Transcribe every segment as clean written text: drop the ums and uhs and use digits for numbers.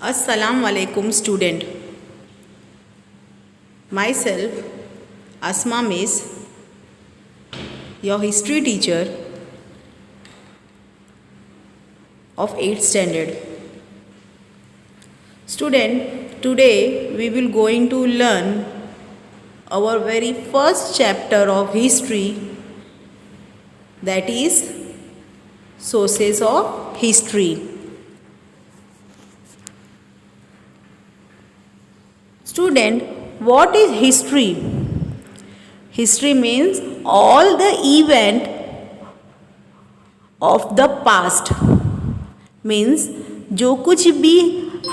Assalamu alaikum student. Myself Asma Miss, your history teacher of 8th standard. Student, today we will going to learn our very first chapter of history, that is sources of history. Student, what is history? History means all the event of the past, means जो कुछ भी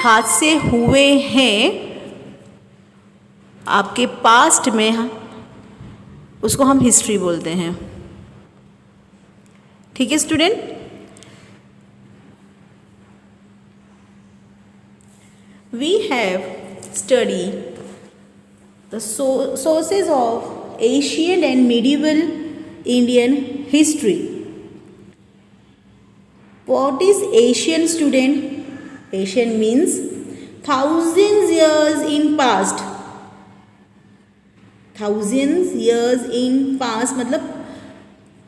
हादसे हुए हैं आपके past में, उसको हम हिस्ट्री बोलते हैं. ठीक है student. We have studied the sources of ancient and medieval Indian history. What is ancient, student? Ancient means thousands years in past. Thousands years in past मतलब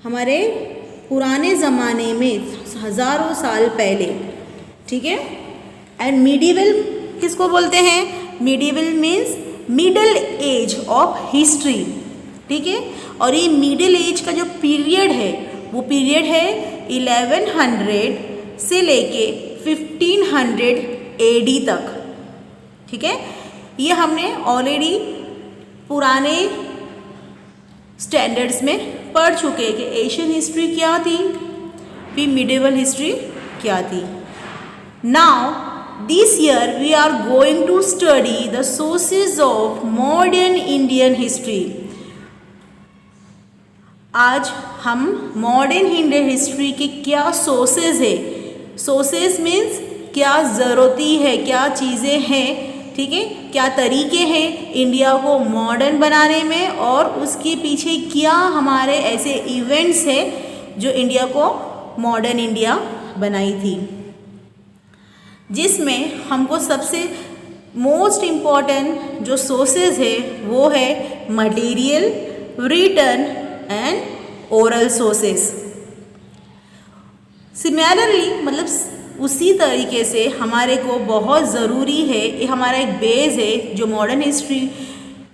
हमारे पुराने ज़माने में हज़ारों साल पहले. ठीक है. एंड medieval किसको बोलते हैं? medieval means middle age of history. ठीक है. और ये मिडिल एज का जो पीरियड है वो पीरियड है 1100 से लेके 1500 AD तक. ठीक है. ये हमने ऑलरेडी पुराने स्टैंडर्ड्स में पढ़ चुके हैं कि एशियन हिस्ट्री क्या थी, फिर मिडिवल हिस्ट्री क्या थी. Now this year we are going to study the sources of modern Indian history. आज हम मॉडर्न इंडियन हिस्ट्री के क्या सोर्सेज है. सोर्सेज मीन्स क्या ज़रूरती है, क्या चीज़ें हैं. ठीक है. क्या तरीके हैं इंडिया को मॉडर्न बनाने में, और उसके पीछे क्या हमारे ऐसे इवेंट्स हैं जो इंडिया को मॉडर्न इंडिया बनाई थी. जिसमें हमको सबसे मोस्ट इम्पॉर्टेंट जो सोर्सेज है वो है material, written and oral sources. Similarly मतलब उसी तरीके से हमारे को बहुत ज़रूरी है, ये हमारा एक बेस है जो मॉडर्न हिस्ट्री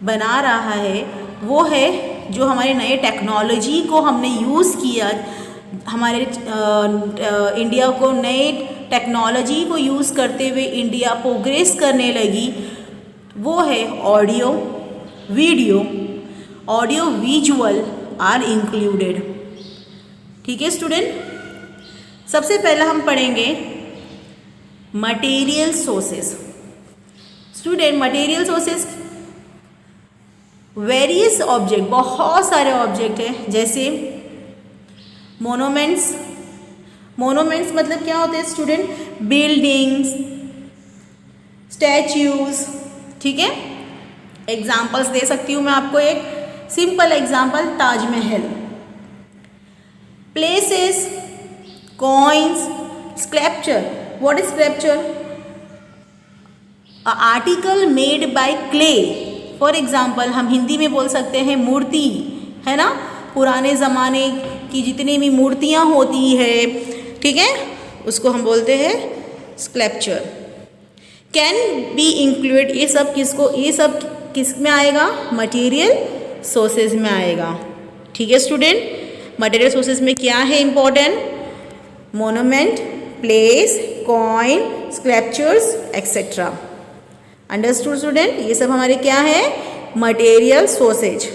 बना रहा है, वो है जो हमारे नए टेक्नोलॉजी को हमने यूज़ किया, हमारे इंडिया को नए टेक्नोलॉजी को यूज़ करते हुए इंडिया प्रोग्रेस करने लगी. वो है audio, video, audio visual are included. ठीक है स्टूडेंट. सबसे पहला हम पढ़ेंगे material sources. Student, material sources various object, बहुत सारे ऑब्जेक्ट हैं, जैसे मोनूमेंट्स. मोनूमेंट्स मतलब क्या होते हैं स्टूडेंट? Buildings, statues. ठीक है. एग्जाम्पल्स दे सकती हूँ मैं आपको. एक simple example, Taj Mahal. Places, coins, sculpture. What is sculpture? A article made by clay. For example हम हिंदी में बोल सकते हैं मूर्ति, है ना. पुराने ज़माने की जितनी भी मूर्तियाँ होती है, ठीक है, उसको हम बोलते हैं स्कल्पचर. Can be include. ये सब किस में आएगा? मटेरियल सोर्सेज में आएगा. ठीक है स्टूडेंट. मटेरियल सोर्सेज में क्या है important? Monument, place, coin, sculptures etcetera. Understood student. ये सब हमारे क्या है? Material sources.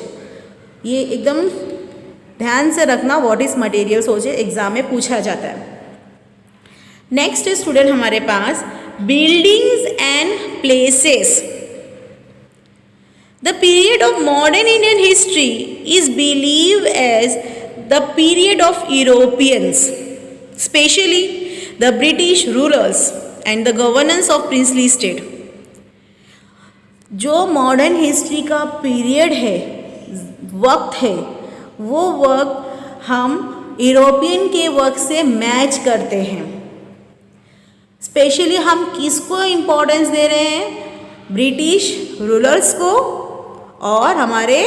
ये एकदम ध्यान से रखना, what is material sources exam में पूछा जाता है. नेक्स्ट स्टूडेंट हमारे पास buildings and places. The period of modern Indian history is believe as the period of Europeans, specially the British rulers and the governance of princely state. जो modern history का period है, वक्त है, वो वक्त हम यूरोपियन के वक्त से मैच करते हैं. स्पेशली हम किसको इम्पोर्टेंस दे रहे हैं? ब्रिटिश रूलर्स को और हमारे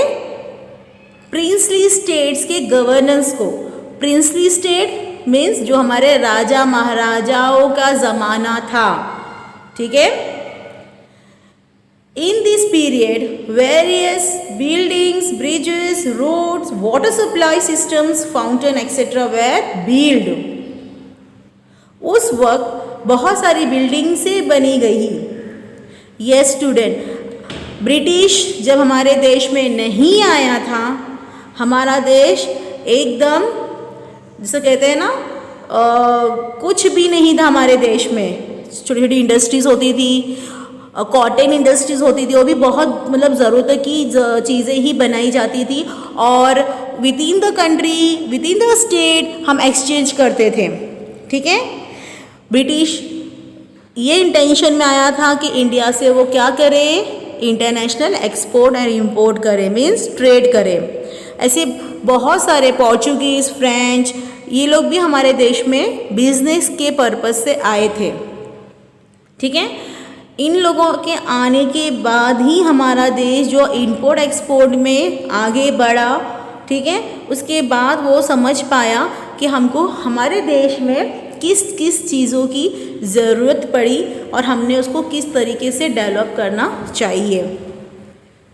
प्रिंसली स्टेट्स के गवर्नेंस को। प्रिंसली स्टेट मीन्स जो हमारे राजा महाराजाओं का ज़माना था, ठीक है। In this period, various buildings, bridges, roads, water supply systems, fountain, etc. were built. उस वक्त बहुत सारी बिल्डिंग से बनी गई। Yes student, ब्रिटिश जब हमारे देश में नहीं आया था, हमारा देश एकदम जिसे कहते हैं ना कुछ भी नहीं था हमारे देश में। छोटी छोटी इंडस्ट्रीज़ होती थी, कॉटन इंडस्ट्रीज़ होती थी, वो भी बहुत मतलब ज़रूरत की चीज़ें ही बनाई जाती थी और with in the country, with in the state हम एक्सचेंज करते थे, ठीक है। ब्रिटिश ये इंटेंशन में आया था कि इंडिया से वो क्या करे, इंटरनेशनल एक्सपोर्ट एंड इम्पोर्ट करे, मीन्स ट्रेड करे। ऐसे बहुत सारे पोर्चुगीज़, फ्रेंच, ये लोग भी हमारे देश में बिजनेस के पर्पज़ से आए थे, ठीक है। इन लोगों के आने के बाद ही हमारा देश जो इंपोर्ट एक्सपोर्ट में आगे बढ़ा, ठीक है। उसके बाद वो समझ पाया कि हमको हमारे देश में किस किस चीज़ों की ज़रूरत पड़ी और हमने उसको किस तरीके से डेवलप करना चाहिए।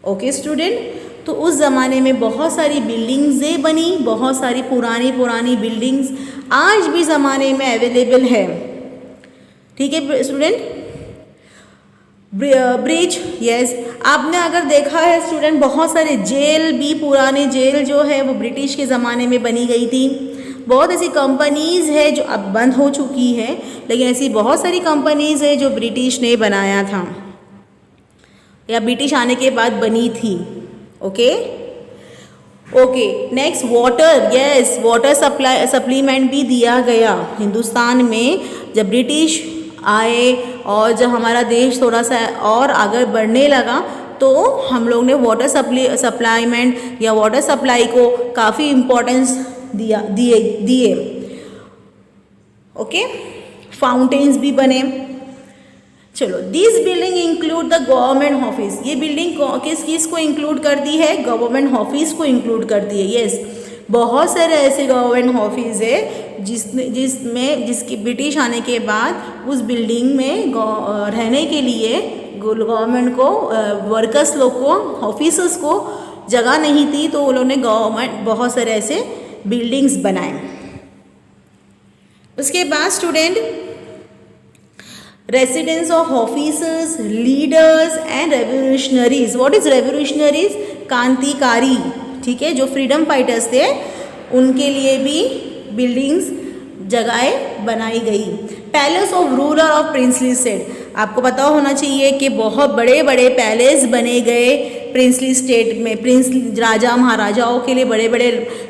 ओके स्टूडेंट, तो उस ज़माने में बहुत सारी बिल्डिंग्सें बनी, बहुत सारी पुरानी बिल्डिंग्स आज भी ज़माने में अवेलेबल है, ठीक है स्टूडेंट। ब्रिज, यस, आपने अगर देखा है स्टूडेंट, बहुत सारे जेल भी, पुराने जेल जो है वो ब्रिटिश के ज़माने में बनी गई थी। बहुत ऐसी कंपनीज़ है जो अब बंद हो चुकी है, लेकिन ऐसी बहुत सारी कंपनीज़ है जो ब्रिटिश ने बनाया था या ब्रिटिश आने के बाद बनी थी। Okay next water, yes, water supplement भी दिया गया हिंदुस्तान में जब ब्रिटिश आए और जब हमारा देश थोड़ा सा और आगे बढ़ने लगा तो हम लोग ने वाटर सप्लाईमेंट या वाटर सप्लाई को काफ़ी इम्पोर्टेंस दिए। ओके, फाउंटेन्स भी बने। चलो, this building include the government office. ये बिल्डिंग किस को इंक्लूड करती है? गवर्नमेंट ऑफिस को इंक्लूड करती है। यस, बहुत सारे ऐसे गवर्नमेंट ऑफिस है जिसकी ब्रिटिश आने के बाद उस बिल्डिंग में रहने के लिए गवर्नमेंट को, वर्कर्स लोग को, ऑफिसर्स को जगह नहीं थी, तो उन्होंने गवर्नमेंट बहुत सारे ऐसे बिल्डिंग्स बनाए। उसके बाद student, residence of officers, leaders and revolutionaries. What is revolutionaries? क्रांतिकारी, ठीक है, जो फ्रीडम फाइटर्स थे उनके लिए भी बिल्डिंग्स, जगहें बनाई गई। Palace of ruler of princely state, आपको पता होना चाहिए कि बहुत बड़े बड़े पैलेस बने गए प्रिंसली स्टेट में। राजा महाराजाओं के लिए बड़े बड़े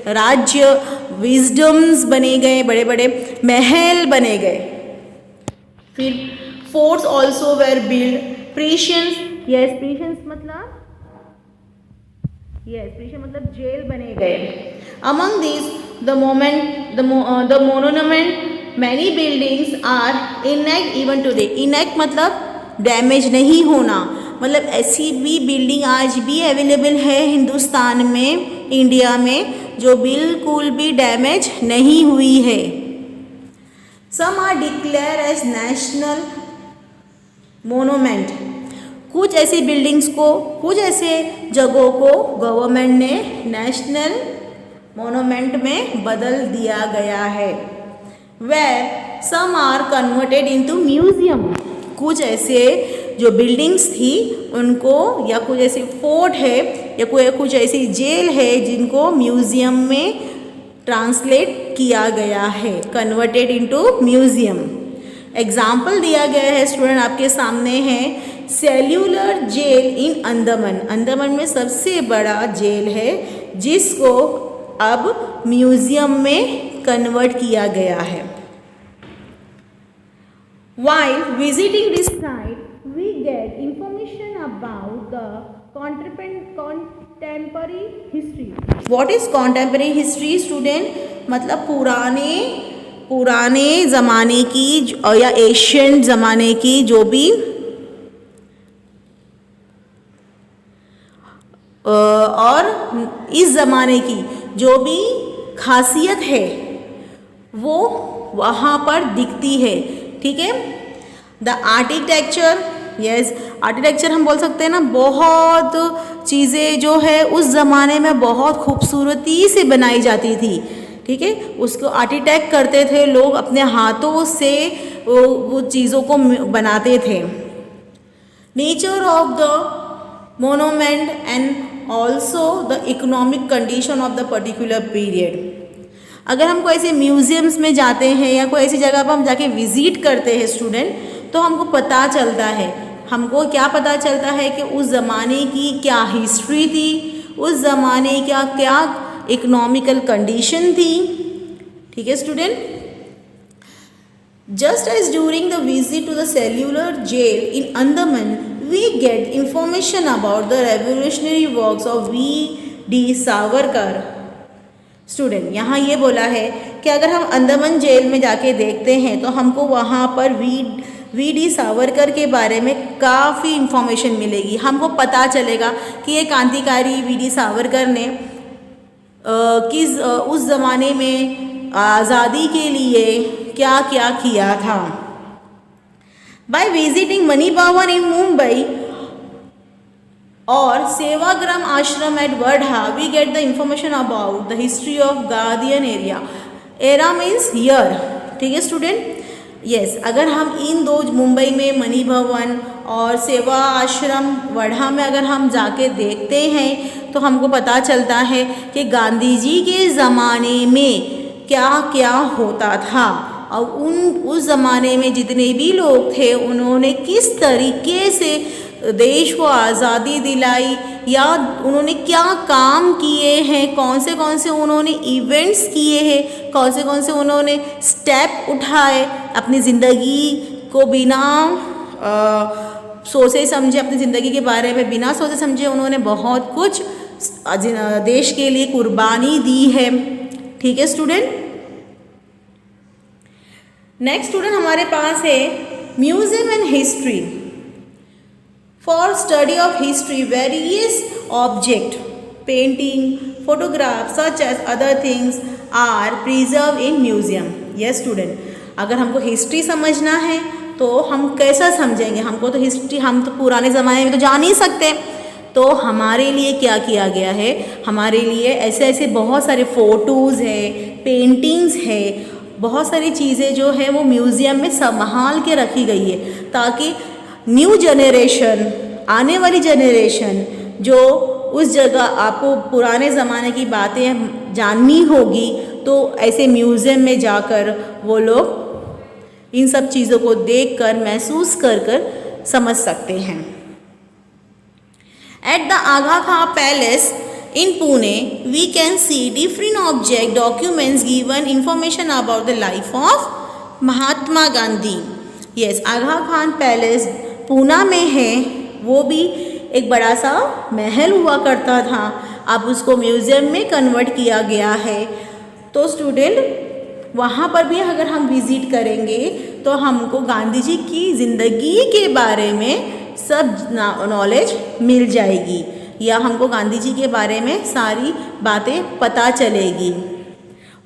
राज्य, विजडम्स बने गए, बड़े बड़े महल बने गए। फिर forts also were build. Prisons, yes, prisons मतलब जेल बने गए। Among this the monument many buildings are intact even today. Intact मतलब डैमेज नहीं होना, मतलब ऐसी भी बिल्डिंग आज भी अवेलेबल है हिंदुस्तान में, इंडिया में, जो बिल्कुल भी डैमेज नहीं हुई है। Some are declare as national monument. कुछ ऐसी बिल्डिंग्स को, कुछ ऐसे जगहों को गवर्नमेंट ने नेशनल मोनूमेंट में बदल दिया गया है। Where some are converted into museum. कुछ ऐसे जो बिल्डिंग्स थी उनको, या कुछ ऐसे फोर्ट है या कुछ ऐसी जेल है जिनको म्यूजियम में ट्रांसलेट किया गया है, कन्वर्टेड इनटू म्यूजियम। एग्जाम्पल दिया गया है स्टूडेंट, आपके सामने है cellular jail in Andaman. Andaman में सबसे बड़ा जेल है जिसको अब म्यूजियम में कन्वर्ट किया गया है। While visiting this site, we get information about the contemporary history. What is contemporary history, student? मतलब पुराने पुराने ज़माने की या एशियंट ज़माने की जो भी और इस ज़माने की जो भी खासियत है वो वहाँ पर दिखती है, ठीक है। द आर्किटेक्चर, यस, आर्किटेक्चर हम बोल सकते हैं ना, बहुत चीज़ें जो है उस ज़माने में बहुत खूबसूरती से बनाई जाती थी, ठीक है। उसको आर्किटेक्ट करते थे लोग, अपने हाथों से वो चीज़ों को बनाते थे। Nature of the monument and also the economic condition of the particular period. अगर हम कोई ऐसे म्यूजियम्स में जाते हैं या कोई ऐसी जगह पर हम जाके विजिट करते हैं स्टूडेंट, तो हमको पता चलता है, हमको क्या पता चलता है कि उस ज़माने की क्या हिस्ट्री थी, उस ज़माने का क्या इकोनॉमिकल कंडीशन थी, ठीक है student. Just as during the visit to the cellular jail in Andaman we get information about the revolutionary works of V D. Savarkar. Student यहाँ ये बोला है कि अगर हम अंडमान जेल में जाके देखते हैं तो हमको वहाँ पर वी.डी. सावरकर के बारे में काफ़ी इंफॉर्मेशन मिलेगी। हमको पता चलेगा कि ये क्रांतिकारी वी.डी. सावरकर ने उस ज़माने में आज़ादी के लिए क्या क्या किया था। बाय विजिटिंग मणि भवन इन मुंबई और Sevagram Ashram at Wardha we get the information about the history of guardian area. Era means year, ठीक है स्टूडेंट। यस, अगर हम इन दो मुंबई में मणि भवन और सेवा आश्रम वर्धा में अगर हम जाके देखते हैं तो हमको पता चलता है कि गांधी जी के ज़माने में क्या क्या होता था और उस ज़माने में जितने भी लोग थे उन्होंने किस तरीके से देश को आज़ादी दिलाई या उन्होंने क्या काम किए हैं, कौन से उन्होंने इवेंट्स किए हैं, कौन से उन्होंने स्टेप उठाए अपनी ज़िंदगी को बिना सोचे समझे, अपनी ज़िंदगी के बारे में बिना सोचे समझे उन्होंने बहुत कुछ देश के लिए कुर्बानी दी है, ठीक है स्टूडेंट। नेक्स्ट स्टूडेंट हमारे पास है museum and history. For study of history, various objects, painting, photographs, such as other things are preserved in museum. Yes, student. अगर हमको हिस्ट्री समझना है तो हम कैसा समझेंगे? हमको तो हिस्ट्री, हम तो पुराने ज़माने में तो जान नहीं सकते। तो हमारे लिए क्या किया गया है? हमारे लिए ऐसे ऐसे बहुत सारे फ़ोटोज़ है, पेंटिंग्स है, बहुत सारी चीज़ें जो है वो म्यूज़ियम में संभाल के रखी गई है ताकि न्यू जनरेशन, आने वाली जनरेशन जो उस जगह आपको पुराने ज़माने की बातें जाननी होगी तो ऐसे म्यूज़ियम में जाकर वो लोग इन सब चीज़ों को देखकर महसूस कर समझ सकते हैं। At the Aga Khan palace in Pune we can see different object documents given information about the life of Mahatma Gandhi. Yes, Aga Khan palace Poona में है, वो भी एक बड़ा सा महल हुआ करता था, अब उसको म्यूज़ियम में कन्वर्ट किया गया है। तो स्टूडेंट वहाँ पर भी अगर हम विज़िट करेंगे तो हमको गांधी जी की ज़िंदगी के बारे में सब नॉलेज मिल जाएगी या हमको गांधी जी के बारे में सारी बातें पता चलेगी।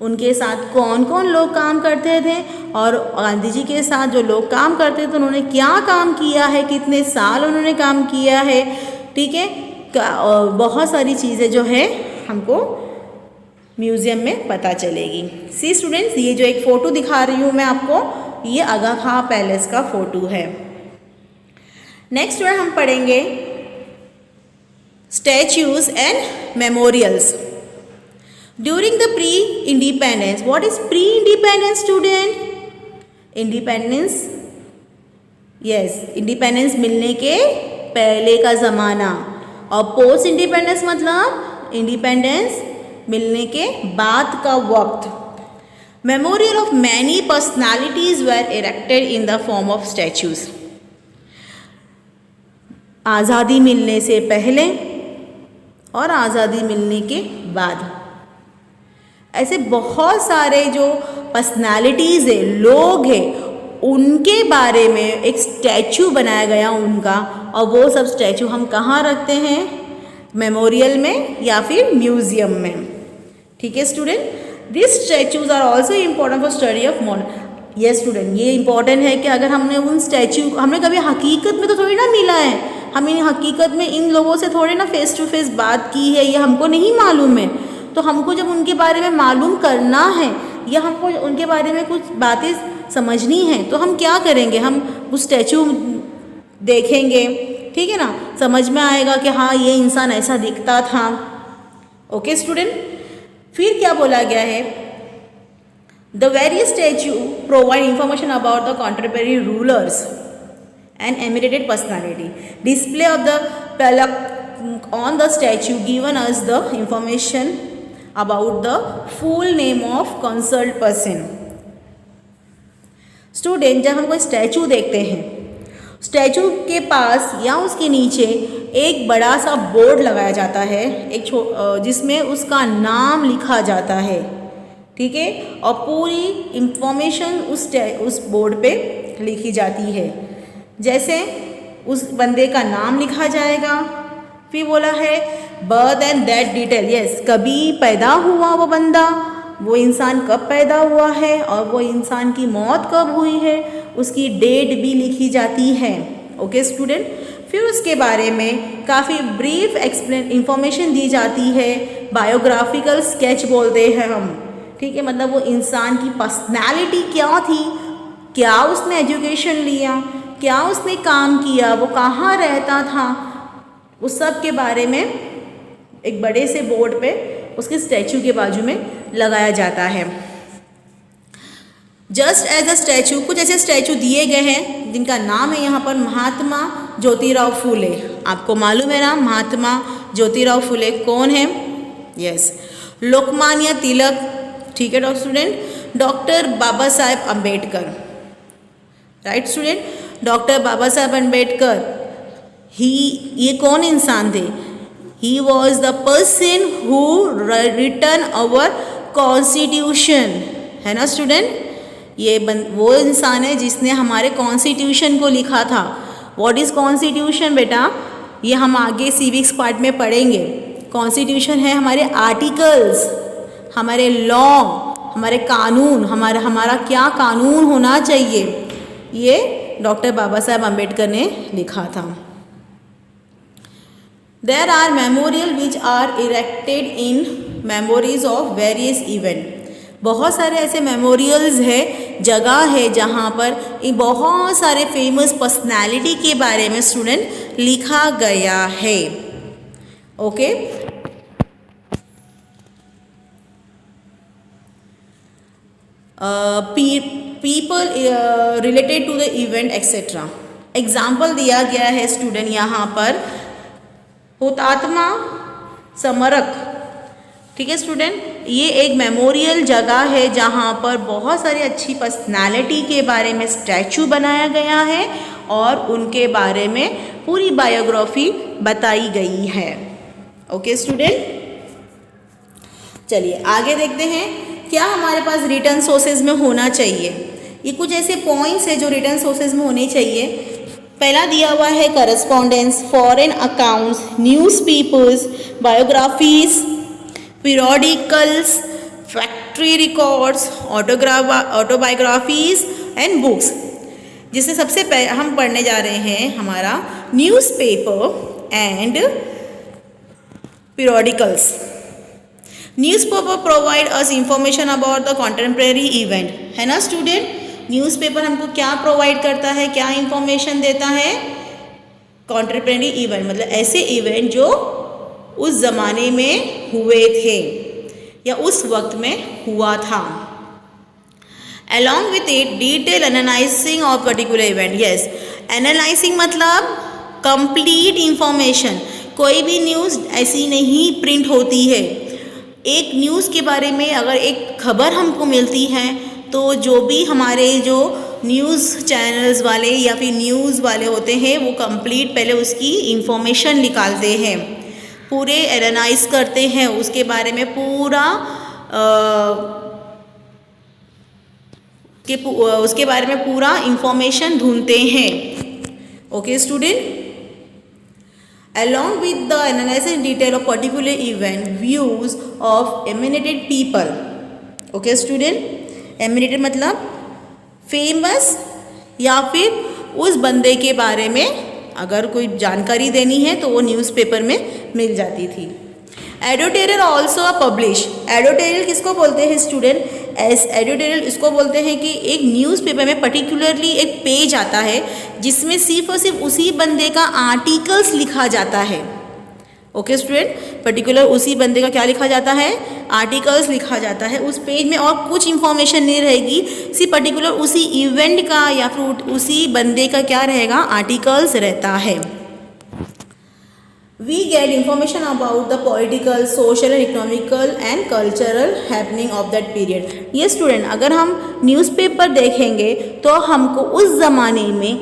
उनके साथ कौन कौन लोग काम करते थे और गांधी जी के साथ जो लोग काम करते थे उन्होंने क्या काम किया है, कितने साल उन्होंने काम किया है, ठीक है। बहुत सारी चीज़ें जो है हमको म्यूज़ियम में पता चलेगी। सी स्टूडेंट्स, ये जो एक फ़ोटो दिखा रही हूँ मैं आपको, ये आगा खां पैलेस का फ़ोटो है। नेक्स्ट जो हम पढ़ेंगे statues and memorials. During the pre-independence, what is pre-independence student? Independence, yes, independence मिलने के पहले का ज़माना, और पोस्ट इंडिपेंडेंस मतलब इंडिपेंडेंस मिलने के बाद का वक्त। Memorial of many personalities were erected in the form of statues. आज़ादी मिलने से पहले और आज़ादी मिलने के बाद ऐसे बहुत सारे जो पर्सनालिटीज़ है, लोग हैं, उनके बारे में एक स्टैचू बनाया गया उनका, और वो सब स्टैचू हम कहाँ रखते हैं, मेमोरियल में या फिर म्यूज़ियम में। ठीक है student, this statues are also important for study of modern. Yes student, ये इम्पॉर्टेंट है कि अगर हमने उन स्टैचू, हमने कभी हकीकत में तो थोड़ी ना मिला है, हमें हकीकत में इन लोगों से थोड़ी ना फेस टू फेस बात की है, ये हमको नहीं मालूम है। तो हमको जब उनके बारे में मालूम करना है या हमको उनके बारे में कुछ बातें समझनी है, तो हम क्या करेंगे, हम उस स्टैचू देखेंगे, ठीक है ना, समझ में आएगा कि हाँ ये इंसान ऐसा दिखता था। ओके स्टूडेंट, फिर क्या बोला गया है, the various statue provide information about the contemporary rulers and emerited personality. Display of the plaque on the statue given us the information about the full name of concerned person. Student, जब हम कोई statue देखते हैं, statue के पास या उसके नीचे एक बड़ा सा बोर्ड लगाया जाता है, एक जिसमें उसका नाम लिखा जाता है, ठीक है, और पूरी इंफॉर्मेशन उस बोर्ड पे लिखी जाती है। जैसे उस बंदे का नाम लिखा जाएगा, फिर बोला है birth and death detail, yes, कभी पैदा हुआ वो बंदा, वो इंसान कब पैदा हुआ है और वो इंसान की मौत कब हुई है, उसकी डेट भी लिखी जाती है। ओके स्टूडेंट, फिर उसके बारे में काफ़ी ब्रीफ इंफॉर्मेशन दी जाती है, बायोग्राफिकल स्केच बोलते हैं हम, ठीक है, मतलब वो इंसान की पर्सनैलिटी क्या थी, क्या उसने एजुकेशन लिया, क्या उसने काम किया, वो कहाँ रहता था, उस सब के बारे में एक बड़े से बोर्ड पे उसके स्टैचू के बाजू में लगाया जाता है। जस्ट एज अ स्टैचू, कुछ ऐसे स्टैचू दिए गए हैं जिनका नाम है यहाँ पर महात्मा ज्योतिराव फुले। आपको मालूम है ना महात्मा ज्योतिराव फुले कौन है? यस, लोकमान्य तिलक, ठीक है student, doctor Baba Saheb Ambedkar, right student, doctor Baba Saheb Ambedkar, ये कौन इंसान थे? He was the person who written our constitution, है ना स्टूडेंट, ये वो इंसान है जिसने हमारे कॉन्स्टिट्यूशन को लिखा था। व्हाट इज़ कॉन्स्टिट्यूशन बेटा? ये हम आगे सिविक्स पार्ट में पढ़ेंगे। कॉन्स्टिट्यूशन है हमारे आर्टिकल्स, हमारे लॉ, हमारे कानून, हमारा क्या कानून होना चाहिए, ये डॉक्टर बाबा साहेब अम्बेडकर ने लिखा था। There are memorial which are erected in memories of various event. बहुत सारे ऐसे मेमोरियल्स है, जगह है जहाँ पर बहुत सारे फेमस पर्सनालिटी के बारे में स्टूडेंट लिखा गया है। Okay, people related to the event etcetera. Example दिया गया है स्टूडेंट यहाँ पर हुतात्मा स्मारक, ठीक है स्टूडेंट, ये एक मेमोरियल जगह है जहाँ पर बहुत सारी अच्छी पर्सनालिटी के बारे में स्टैचू बनाया गया है और उनके बारे में पूरी बायोग्राफी बताई गई है। ओके स्टूडेंट, चलिए आगे देखते हैं क्या हमारे पास रिटर्न सोर्सेज में होना चाहिए। ये कुछ ऐसे पॉइंट्स है जो रिटर्न सोर्सेज में होने चाहिए। पहला दिया हुआ है correspondence, foreign accounts, newspapers, biographies, periodicals, factory records, autobiographies and books. जिससे सबसे पहले हम पढ़ने जा रहे हैं हमारा newspaper and periodicals. Newspaper provide us information about the contemporary event, है ना स्टूडेंट। न्यूज़पेपर हमको क्या प्रोवाइड करता है, क्या इंफॉर्मेशन देता है? कॉन्टेम्प्रेरी इवेंट, मतलब ऐसे इवेंट जो उस ज़माने में हुए थे या उस वक्त में हुआ था। Along with it detail analysing of particular event. Yes, analysing मतलब कंप्लीट इंफॉर्मेशन। कोई भी न्यूज़ ऐसी नहीं प्रिंट होती है। एक न्यूज़ के बारे में अगर एक खबर हमको मिलती है तो जो भी हमारे जो न्यूज़ चैनल्स वाले या फिर न्यूज़ वाले होते हैं वो कंप्लीट पहले उसकी इंफॉर्मेशन निकालते हैं, पूरे एनालाइज करते हैं, उसके बारे में पूरा उसके बारे में पूरा इंफॉर्मेशन ढूंढते हैं। Okay student, along with the analysis in detail of particular event, views of eminent people. Okay student, eminent मतलब फेमस या फिर उस बंदे के बारे में अगर कोई जानकारी देनी है तो वो न्यूज़पेपर में मिल जाती थी। Editorial also publish. एडिटोरियल किसको बोलते हैं स्टूडेंट? एडिटोरियल इसको बोलते हैं कि एक न्यूज़पेपर में पर्टिकुलरली एक पेज आता है जिसमें सिर्फ और सिर्फ उसी बंदे का आर्टिकल्स लिखा जाता है। ओके स्टूडेंट, पर्टिकुलर उसी बंदे का क्या लिखा जाता है? आर्टिकल्स लिखा जाता है। उस पेज में और कुछ इंफॉर्मेशन नहीं रहेगी, सिर्फ पर्टिकुलर उसी इवेंट का या फिर उसी बंदे का क्या रहेगा? आर्टिकल्स रहता है। We get information about the political, social and economical and cultural happening of that period. ये स्टूडेंट, अगर हम न्यूज़पेपर देखेंगे तो हमको उस ज़माने में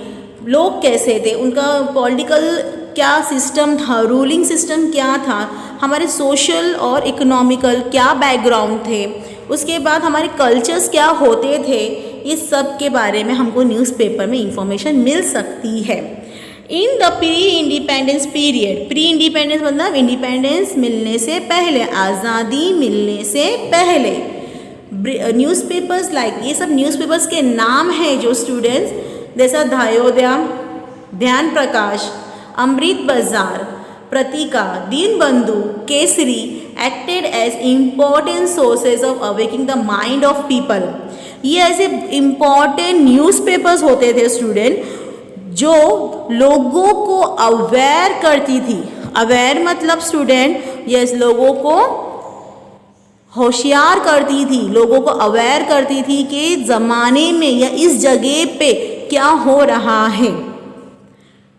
लोग कैसे थे, उनका पॉलिटिकल क्या सिस्टम था, रूलिंग सिस्टम क्या था, हमारे सोशल और इकोनॉमिकल क्या बैकग्राउंड थे, उसके बाद हमारे कल्चर्स क्या होते थे, इस सब के बारे में हमको न्यूज़पेपर में इंफॉर्मेशन मिल सकती है। In the pre independence period, pre independence मतलब इंडिपेंडेंस मिलने से पहले, आज़ादी मिलने से पहले, न्यूज़पेपर्स लाइक, ये सब न्यूज़पेपर्स के नाम हैं जो स्टूडेंट्स, जैसा धायोदया, ध्यान Prakash, Amrit Bazar, Patrika, Dinbandhu, Kesari acted as important sources of awakening the mind of people. ये ऐसे इम्पॉर्टेंट न्यूज़पेपर्स होते थे स्टूडेंट जो लोगों को अवेयर करती थी। अवेयर मतलब स्टूडेंट, यस, लोगों को होशियार करती थी, लोगों को अवेयर करती थी कि ज़माने में या इस जगह पे क्या हो रहा है।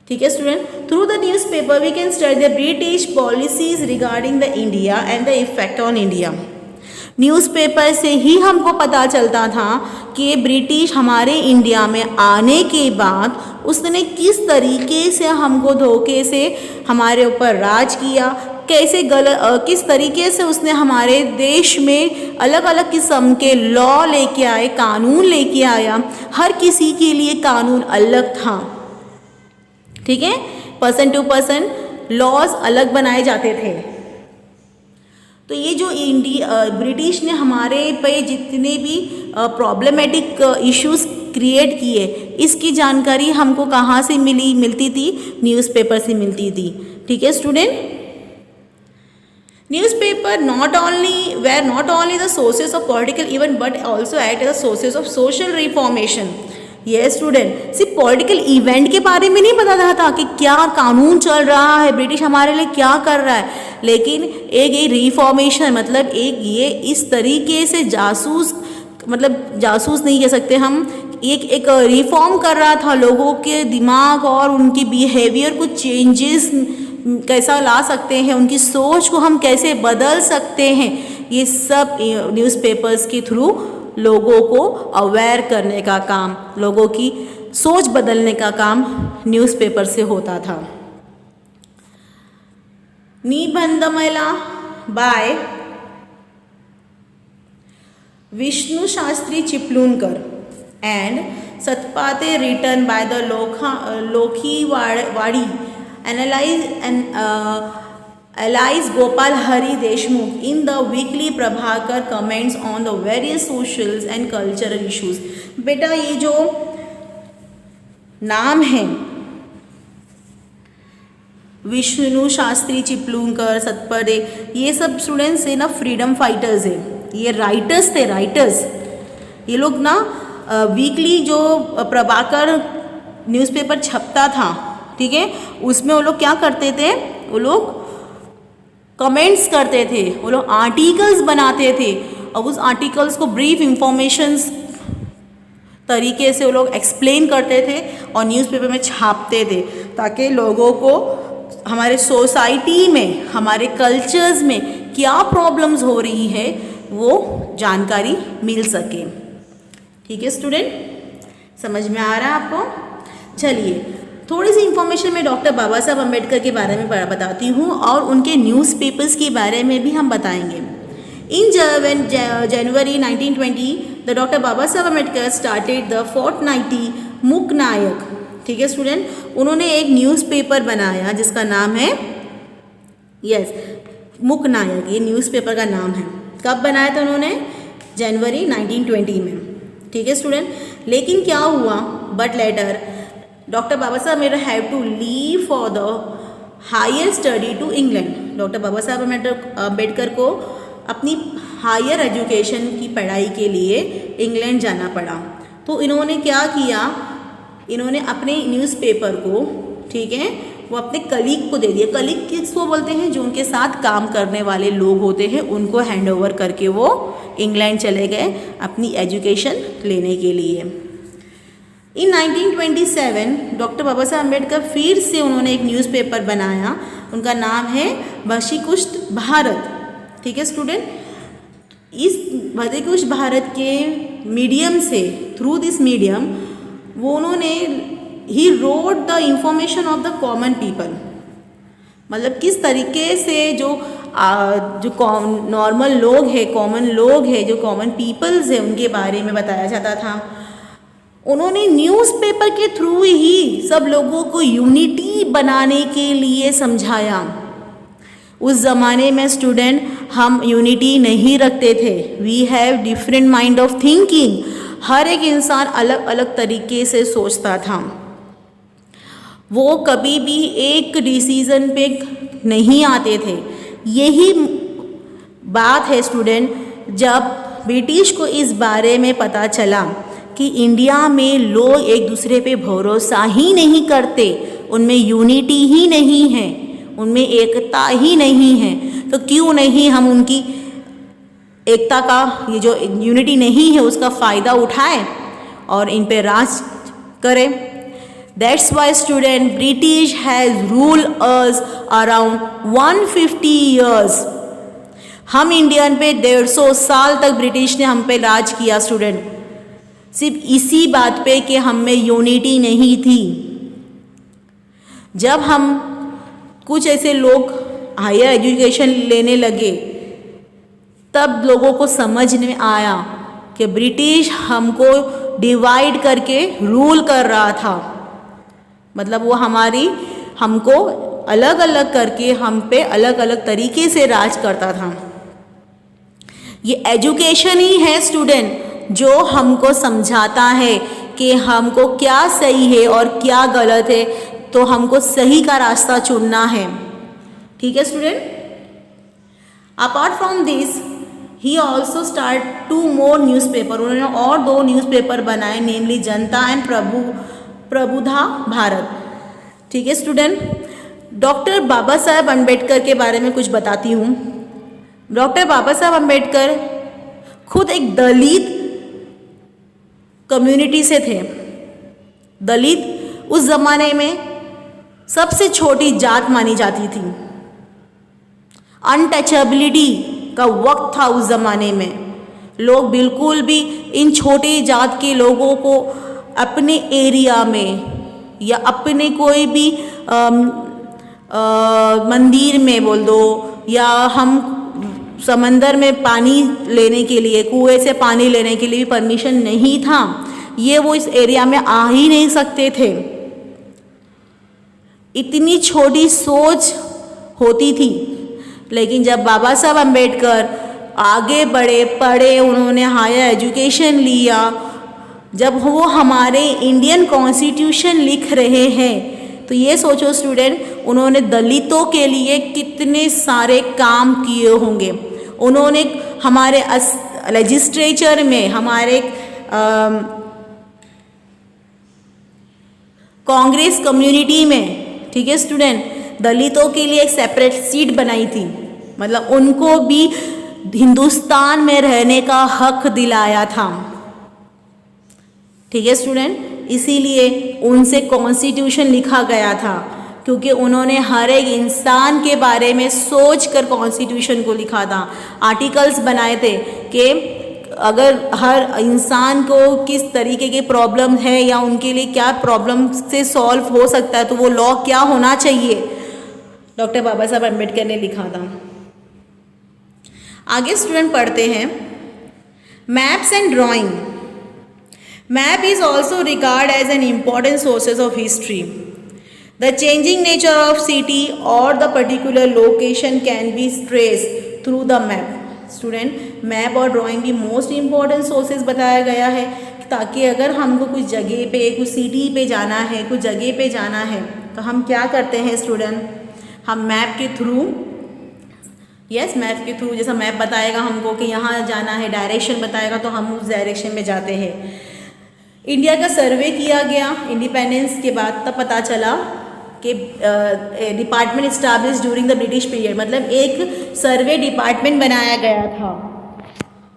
ठीक है student, through the newspaper we can study the British policies regarding the India and the effect on India. Newspaper से ही हमको पता चलता था कि ब्रिटिश हमारे इंडिया में आने के बाद उसने किस तरीके से हमको धोखे से हमारे ऊपर राज किया, कैसे किस तरीके से उसने हमारे देश में अलग अलग किस्म के लॉ लेके आए, कानून लेके आया। हर किसी के लिए कानून अलग था, ठीक है, पर्सन टू पर्सन लॉज अलग बनाए जाते थे। तो ये जो ब्रिटिश ने हमारे पे जितने भी प्रॉब्लमेटिक इश्यूज क्रिएट किए, इसकी जानकारी हमको कहाँ से मिलती थी? न्यूज़पेपर से मिलती थी। ठीक है student, newspaper not only the sources of political event but also act as sources of social reformation. ये स्टूडेंट, सिर्फ पॉलिटिकल इवेंट के बारे में नहीं पता था कि क्या कानून चल रहा है, ब्रिटिश हमारे लिए क्या कर रहा है, लेकिन एक ये रिफॉर्मेशन मतलब एक ये इस तरीके से जासूस नहीं कह सकते हम, एक रिफॉर्म कर रहा था लोगों के दिमाग और उनकी बिहेवियर को चेंजेस कैसा ला सकते हैं, उनकी सोच को हम कैसे बदल सकते हैं, ये सब न्यूज़पेपर्स के थ्रू लोगों को अवेयर करने का काम, लोगों की सोच बदलने का काम न्यूज़पेपर से होता था। Nibandhmala by Vishnu Shastri Chiplunkar and Shatapatre written by the Lokhitwadi Allies Gopal Hari Deshmukh in the weekly Prabhakar comments on the various socials and cultural issues. बेटा ये जो नाम है विष्णु शास्त्री चिपलूनकर, सतपदे, ये सब स्टूडेंट्स है ना फ्रीडम फाइटर्स है, ये राइटर्स थे, राइटर्स। ये लोग ना वीकली जो प्रभाकर न्यूज़पेपर छपता था, ठीक है, उसमें वो लोग क्या करते थे, वो लोग कमेंट्स करते थे, वो लोग आर्टिकल्स बनाते थे और उस आर्टिकल्स को ब्रीफ इंफॉर्मेशंस तरीके से वो लोग एक्सप्लेन करते थे और न्यूज़पेपर में छापते थे ताकि लोगों को हमारे सोसाइटी में, हमारे कल्चर्स में क्या प्रॉब्लम्स हो रही है वो जानकारी मिल सके। ठीक है स्टूडेंट, समझ में आ रहा है आपको? चलिए थोड़ी सी इन्फॉर्मेशन मैं डॉक्टर बाबा साहब अम्बेडकर के बारे में बताती हूँ और उनके न्यूज़पेपर्स के बारे में भी हम बताएंगे। In January 1920, the Dr. Baba Saheb Ambedkar started the fortnightly मुक नायक। ठीक है स्टूडेंट, उन्होंने एक न्यूज़पेपर बनाया जिसका नाम है मुक नायक, ये न्यूज़पेपर का नाम है। कब बनाया था उन्होंने? जनवरी 1920 में। ठीक है स्टूडेंट, लेकिन क्या हुआ, but later doctor Baba Saheb मेरे have to leave for the higher study to England. Doctor Baba Saheb Ambedkar को अपनी हायर एजुकेशन की पढ़ाई के लिए इंग्लैंड जाना पड़ा। तो इन्होंने क्या किया, इन्होंने अपने न्यूज़पेपर को, ठीक है, वो अपने कलीग को दे दिया। कलीग किसको बोलते हैं? जो उनके साथ काम करने वाले लोग होते हैं, उनको हैंड ओवर करके वो इंग्लैंड चले गए अपनी एजुकेशन लेने के लिए। इन 1927 डॉक्टर बाबा साहब अम्बेडकर फिर से उन्होंने एक न्यूज़पेपर बनाया, उनका नाम है भक्तिकुष्ठ भारत। ठीक है स्टूडेंट, इस भक्तिकुष्ठ भारत के मीडियम से, थ्रू दिस मीडियम, वो उन्होंने ही rode the information of the common people, मतलब किस तरीके से जो नॉर्मल लोग हैं, कॉमन लोग हैं, जो कॉमन पीपल्स हैं, उनके बारे में बताया जाता था। उन्होंने न्यूज़पेपर के थ्रू ही सब लोगों को यूनिटी बनाने के लिए समझाया। उस ज़माने में स्टूडेंट हम यूनिटी नहीं रखते थे, we have different mind of thinking. हर एक इंसान अलग अलग तरीके से सोचता था, वो कभी भी एक डिसीज़न पे नहीं आते थे। यही बात है स्टूडेंट, जब ब्रिटिश को इस बारे में पता चला कि इंडिया में लोग एक दूसरे पे भरोसा ही नहीं करते, उनमें यूनिटी ही नहीं है, उनमें एकता ही नहीं है, तो क्यों नहीं हम उनकी एकता का, ये जो यूनिटी नहीं है, उसका फ़ायदा उठाएं और इन पे राज करें। That's why student British has ruled us around 150 years। हम इंडियन पे 150 साल तक ब्रिटिश ने हम पे राज किया स्टूडेंट, सिर्फ इसी बात पे कि हम में यूनिटी नहीं थी। जब हम कुछ ऐसे लोग हायर एजुकेशन लेने लगे, तब लोगों को समझ में आया कि ब्रिटिश हमको डिवाइड करके रूल कर रहा था, मतलब वो हमको अलग अलग करके हम पे अलग अलग तरीके से राज करता था। ये एजुकेशन ही है स्टूडेंट जो हमको समझाता है कि हमको क्या सही है और क्या गलत है, तो हमको सही का रास्ता चुनना है। ठीक है student, apart from this he also start 2 more newspaper. उन्होंने और 2 न्यूज़पेपर बनाए, नेमली जनता एंड प्रबुद्धा भारत। ठीक है स्टूडेंट, डॉक्टर बाबा साहब अम्बेडकर के बारे में कुछ बताती हूँ। डॉक्टर बाबा साहब अम्बेडकर खुद एक दलित कम्युनिटी से थे। दलित उस ज़माने में सबसे छोटी जात मानी जाती थी, अनटचेबिलिटी का वक्त था उस ज़माने में। लोग बिल्कुल भी इन छोटी जात के लोगों को अपने एरिया में या अपने कोई भी मंदिर में बोल दो, या हम समंदर में पानी लेने के लिए, कुएं से पानी लेने के लिए भी परमिशन नहीं था, ये वो इस एरिया में आ ही नहीं सकते थे। इतनी छोटी सोच होती थी। लेकिन जब बाबा साहब अम्बेडकर आगे बढ़े, पढ़े, उन्होंने हायर एजुकेशन लिया, जब वो हमारे इंडियन कॉन्स्टिट्यूशन लिख रहे हैं, तो ये सोचो स्टूडेंट, उन्होंने दलितों के लिए कितने सारे काम किए होंगे। उन्होंने हमारे लेजिस्लेचर में, हमारे कांग्रेस कम्युनिटी में, ठीक है स्टूडेंट, दलितों के लिए एक सेपरेट सीट बनाई थी, मतलब उनको भी हिंदुस्तान में रहने का हक दिलाया था। ठीक है स्टूडेंट, इसीलिए उनसे कॉन्स्टिट्यूशन लिखा गया था, क्योंकि उन्होंने हर एक इंसान के बारे में सोच कर कॉन्स्टिट्यूशन को लिखा था। आर्टिकल्स बनाए थे कि अगर हर इंसान को किस तरीके की प्रॉब्लम है या उनके लिए क्या प्रॉब्लम से सॉल्व हो सकता है, तो वो लॉ क्या होना चाहिए, डॉक्टर बाबा साहब अम्बेडकर ने लिखा था। आगे स्टूडेंट पढ़ते हैं maps and drawing. Map is also regard as an important sources of history. The changing nature of city और the particular location can be trace through the map. Student map और drawing की most important sources बताया गया है, ताकि अगर हमको कुछ जगह पे, कुछ सिटी पे जाना है, कुछ जगह पे जाना है, तो हम क्या करते हैं स्टूडेंट, हम मैप के थ्रू, मैप के थ्रू, जैसा मैप बताएगा हमको कि यहाँ जाना है, डायरेक्शन बताएगा, तो हम उस डायरेक्शन में जाते हैं। इंडिया का सर्वे किया गया इंडिपेंडेंस के बाद, तब पता चला कि department establish during the British period, मतलब एक सर्वे डिपार्टमेंट बनाया गया था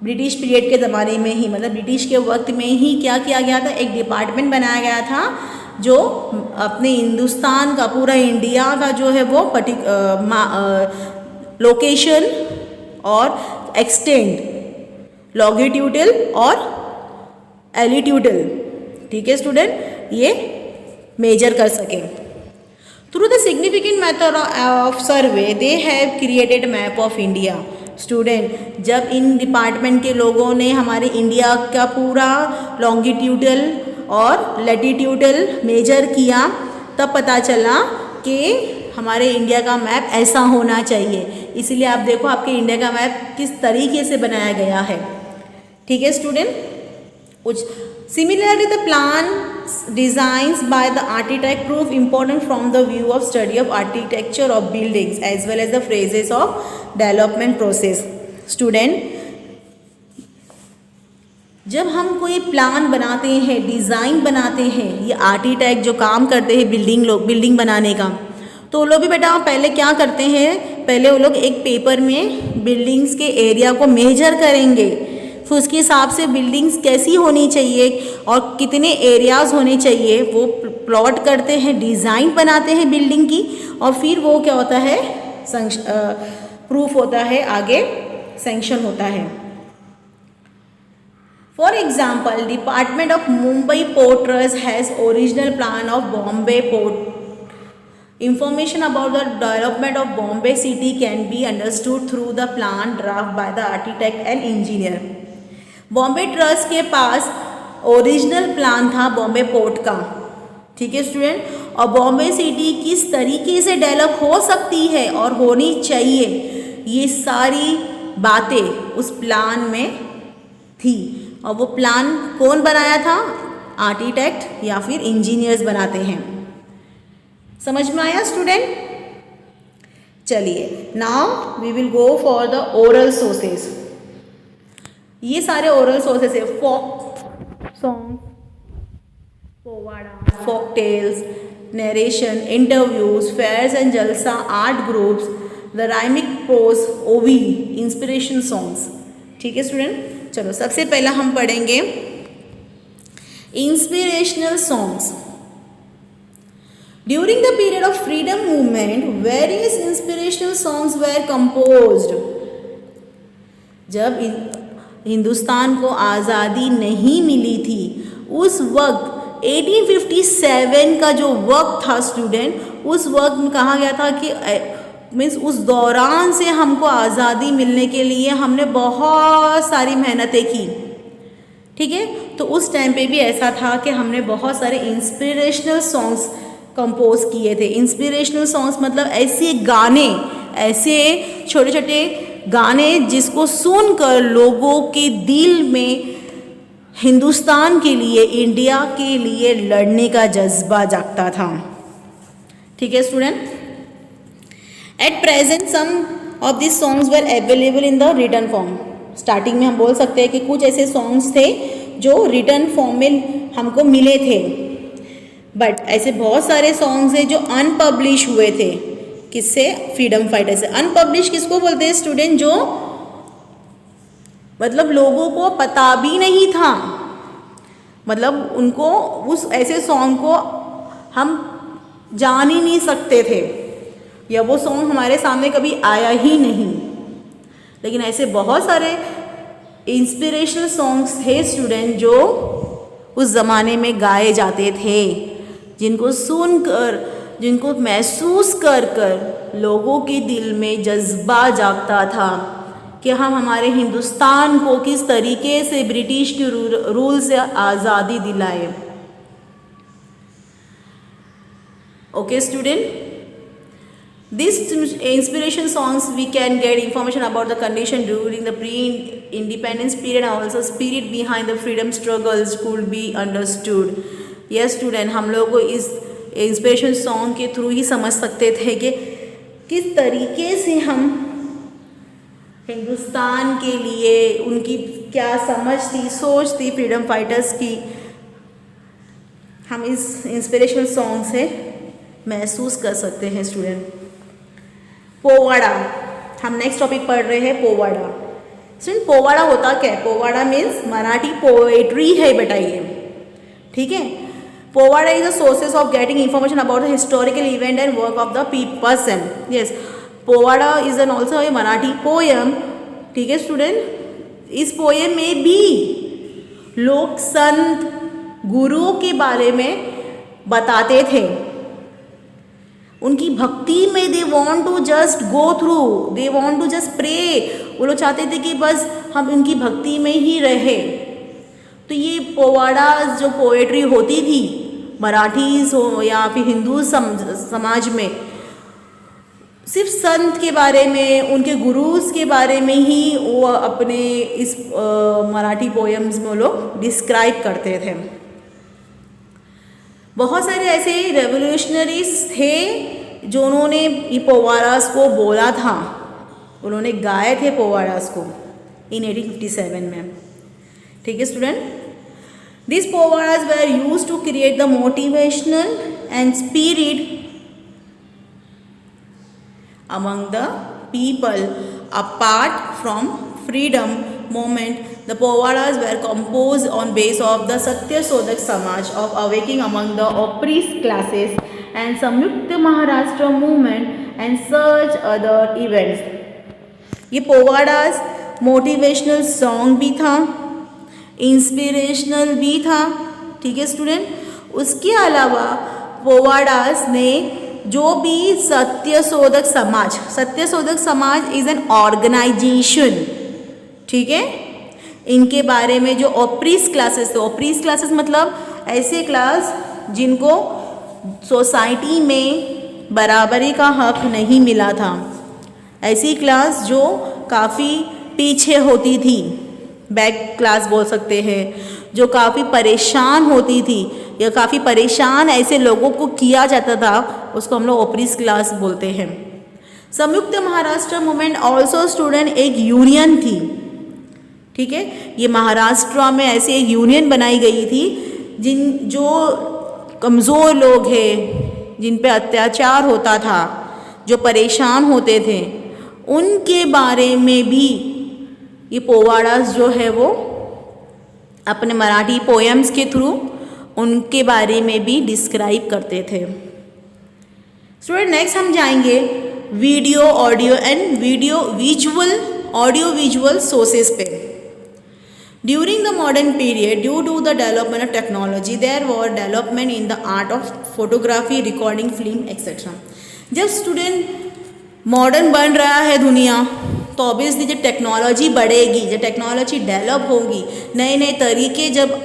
ब्रिटिश पीरियड के ज़माने में ही, मतलब ब्रिटिश के वक्त में ही क्या किया गया था, एक डिपार्टमेंट बनाया गया था जो अपने हिंदुस्तान का, पूरा इंडिया का जो है वो लोकेशन और एक्सटेंट, लॉन्गिट्यूडल और एलिट्यूडल, ठीक है स्टूडेंट, ये मेजर कर सकें। Through the significant method of survey they have created map of India. Student, जब इन डिपार्टमेंट के लोगों ने हमारे इंडिया का पूरा लॉन्गिट्यूडल और लैटिट्यूडल मेजर किया, तब पता चला कि हमारे इंडिया का मैप ऐसा होना चाहिए। इसीलिए आप देखो आपके इंडिया का मैप किस तरीके से बनाया गया है, ठीक है स्टूडेंट। कुछ similarly the plan designs by the architect prove important from the view of study of architecture of buildings as well as the phases of development process। Student, जब हम कोई प्लान बनाते हैं, डिज़ाइन बनाते हैं, ये आर्किटेक्ट जो काम करते हैं बिल्डिंग बनाने का, तो वो लोग भी बेटा पहले क्या करते हैं, पहले वो लोग एक पेपर में बिल्डिंग्स के एरिया को मेजर करेंगे, फिर उसके हिसाब से बिल्डिंग्स कैसी होनी चाहिए और कितने एरियाज़ होने चाहिए वो प्लॉट करते हैं, डिज़ाइन बनाते हैं बिल्डिंग की, और फिर वो क्या होता है, प्रूफ होता है, आगे सैंक्शन होता है। For example, department of Mumbai port trust has original plan of Bombay port. Information about the development of Bombay city can be understood through the plan draft by the architect and engineer. Bombay trust के पास original plan था Bombay port का, ठीक है student, और Bombay city किस तरीके से develop हो सकती है और होनी चाहिए, ये सारी बातें उस प्लान में थी। और वो प्लान कौन बनाया था, आर्किटेक्ट या फिर इंजीनियर्स बनाते हैं। समझ में आया स्टूडेंट? चलिए, now we will go for the oral sources. ये सारे ओरल सोर्सेस है, folk song, Powada, folk tales, narration, interviews, fairs and Jalsa, art groups, the rhythmic prose, Ovi, inspiration songs, ठीक है स्टूडेंट। चलो सबसे पहला हम पढ़ेंगे inspirational songs. During the period of freedom movement various inspirational songs were composed. जब हिंदुस्तान को आज़ादी नहीं मिली थी, उस वक्त 1857 का जो वक्त था स्टूडेंट, उस वक्त में कहा गया था कि मीन्स उस दौरान से हमको आज़ादी मिलने के लिए हमने बहुत सारी मेहनतें की, ठीक है। तो उस टाइम पे भी ऐसा था कि हमने बहुत सारे इंस्पिरेशनल सॉन्ग्स कंपोज किए थे। इंस्पिरेशनल सॉन्ग्स मतलब ऐसे गाने, ऐसे छोटे छोटे गाने जिसको सुनकर लोगों के दिल में हिंदुस्तान के लिए, इंडिया के लिए लड़ने का जज्बा जागता था, ठीक है student. At present some of this songs were available in the written form. Starting में हम बोल सकते हैं कि कुछ ऐसे सॉन्ग्स थे जो रिटन फॉर्म में हमको मिले थे, बट ऐसे बहुत सारे सॉन्ग्स हैं जो अनपब्लिश हुए थे। किससे? फ्रीडम फाइटर से। अनपब्लिश किसको बोलते हैं स्टूडेंट? जो मतलब लोगों को पता भी नहीं था, मतलब उनको उस ऐसे सॉन्ग को हम जान ही नहीं सकते थे, या वो सॉन्ग हमारे सामने कभी आया ही नहीं। लेकिन ऐसे बहुत सारे इंस्पिरेशनल सॉन्ग्स थे स्टूडेंट जो उस ज़माने में गाए जाते थे, जिनको सुनकर, जिनको महसूस कर कर लोगों के दिल में जज्बा जागता था कि हम हमारे हिंदुस्तान को किस तरीके से ब्रिटिश के रूल से आज़ादी दिलाए। Okay student, these inspiration songs we can get information about the condition during the pre-independence period and also spirit behind the freedom struggles could be understood. Yes student, हम लोग को इस इंस्पिरेशन सॉन्ग के through ही समझ सकते थे कि किस तरीके से हम हिंदुस्तान के लिए उनकी क्या समझ थी, सोच थी फ्रीडम फाइटर्स की, हम इस इंस्पिरेशनल सॉन्ग से महसूस कर सकते हैं स्टूडेंट। पोवाड़ा, हम नेक्स्ट टॉपिक पढ़ रहे हैं पोवाड़ा। स्टूडेंट पोवाड़ा होता क्या है? पोवाड़ा मीन्स मराठी पोएट्री है बेटा ये, ठीक है। Powada is the sources of getting information about the historical event and work of the person. Yes, powada is an also a Marathi poem, ठीक है स्टूडेंट। इस पोयम में भी लोग संत गुरुओं के बारे में बताते थे, उनकी भक्ति में they want to just go through, they want to just pray, वो लोग चाहते थे कि बस हम उनकी भक्ति में ही रहे। तो ये पोवाड़ा जो पोएट्री होती थी मराठीज हो या फिर हिंदू समाज में, सिर्फ संत के बारे में, उनके गुरुज के बारे में ही वो अपने इस मराठी पोएम्स में वो लोग डिस्क्राइब करते थे। बहुत सारे ऐसे रेवोल्यूशनरीज थे जो उन्होंने ये पोवाड़ास को बोला था, उन्होंने गाए थे पोवाड़ास को इन 1857 में, ठीक है student. This powadas were use to create the motivational and spirit among the people apart from freedom movement. The povadas were composed on base of the Satyashodak Samaj of awakening among the oppressed classes and Samyukta Maharashtra movement and such other events. ये पोवाडास motivational song भी था, inspirational भी था, ठीक है student. उसके अलावा पोवाडास ने जो भी Satyashodhak Samaj is an organisation, ठीक है। इनके बारे में जो ऑप्रीस क्लासेस थे, ऑप्रीस क्लासेस मतलब ऐसे क्लास जिनको सोसाइटी में बराबरी का हक नहीं मिला था, ऐसी क्लास जो काफ़ी पीछे होती थी, बैक क्लास बोल सकते हैं, जो काफ़ी परेशान होती थी या काफ़ी परेशान ऐसे लोगों को किया जाता था, उसको हम लोग ओपरीस क्लास बोलते हैं। संयुक्त महाराष्ट्र मूवमेंट ऑल्सो स्टूडेंट एक यूनियन थी, ठीक है। ये महाराष्ट्र में ऐसे एक यूनियन बनाई गई थी जो कमज़ोर लोग हैं, जिन पे अत्याचार होता था, जो परेशान होते थे, उनके बारे में भी ये पोवाड़ास जो है वो अपने मराठी पोएम्स के थ्रू उनके बारे में भी डिस्क्राइब करते थे। स्टूडेंट नेक्स्ट हम जाएंगे video audio and audio visual sources पे। During the modern period due to the development of technology there were development in the art of photography, recording, film etcetera. जब स्टूडेंट मॉडर्न बन रहा है दुनिया, तो obviously जब टेक्नोलॉजी बढ़ेगी, जब टेक्नोलॉजी डेवलप होगी, नए नए तरीके जब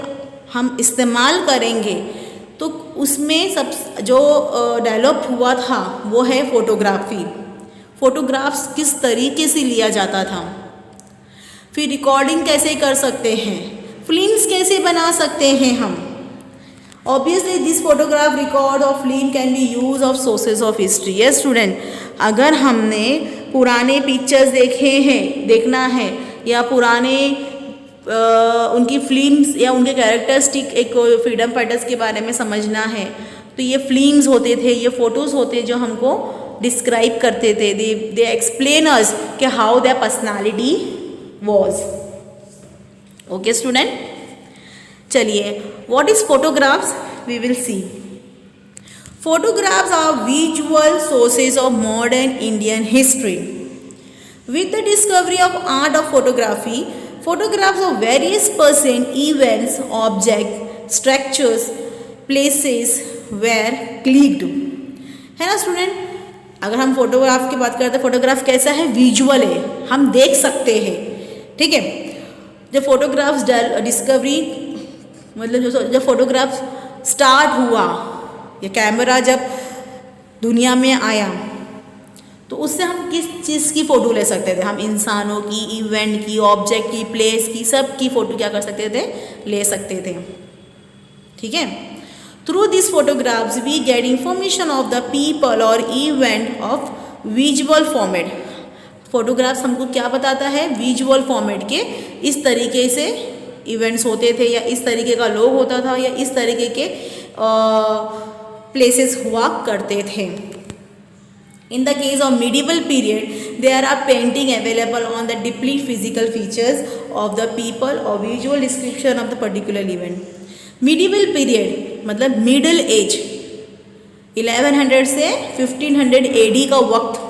हम इस्तेमाल करेंगे, तो उसमें सब जो डेवलप हुआ था वो है फ़ोटोग्राफी। फ़ोटोग्राफ्स किस तरीके से लिया जाता था, फिर रिकॉर्डिंग कैसे कर सकते हैं, फिल्म्स कैसे बना सकते हैं हम। ऑब्वियसली दिस फोटोग्राफ, रिकॉर्ड और film can be use of sources of history. Yes student, अगर हमने पुराने पिक्चर्स देखना है या पुराने उनकी फिल्म्स या उनके कैरेक्टरिस्टिक एक फ्रीडम फाइटर्स के बारे में समझना है, तो ये फिल्म्स होते थे, ये फ़ोटोज़ होते जो हमको डिस्क्राइब करते थे, दे एक्सप्लेन अस कि how their personality was. Okay student, चलिए what is photographs we will see. Photographs are visual sources of modern Indian history. With the discovery of art of photography, photographs of various persons, events, objects, structures, places were clicked. है ना student, अगर हम photograph की बात करते हैं, photograph कैसा है, विजुअल है, हम देख सकते हैं, ठीक है। जब फोटोग्राफ्स डिस्कवरी मतलब जब फोटोग्राफ स्टार्ट हुआ, ये कैमरा जब दुनिया में आया, तो उससे हम किस चीज़ की फ़ोटो ले सकते थे, हम इंसानों की, इवेंट की, ऑब्जेक्ट की, प्लेस की, सब की फ़ोटो क्या कर सकते थे, ले सकते थे, ठीक है। Through this photographs we get information of the people और event of visual format. Photographs हमको क्या बताता है, विजुअल फॉर्मेट के इस तरीके से इवेंट्स होते थे, या इस तरीके का लोग होता था, या इस तरीके के प्लेसेस हुआ करते थे। In the case of medieval period, there are painting available on the deeply physical features of the people or visual description of the particular event. Medieval period मतलब मिडल एज 1100 से 1500 AD का वक्त,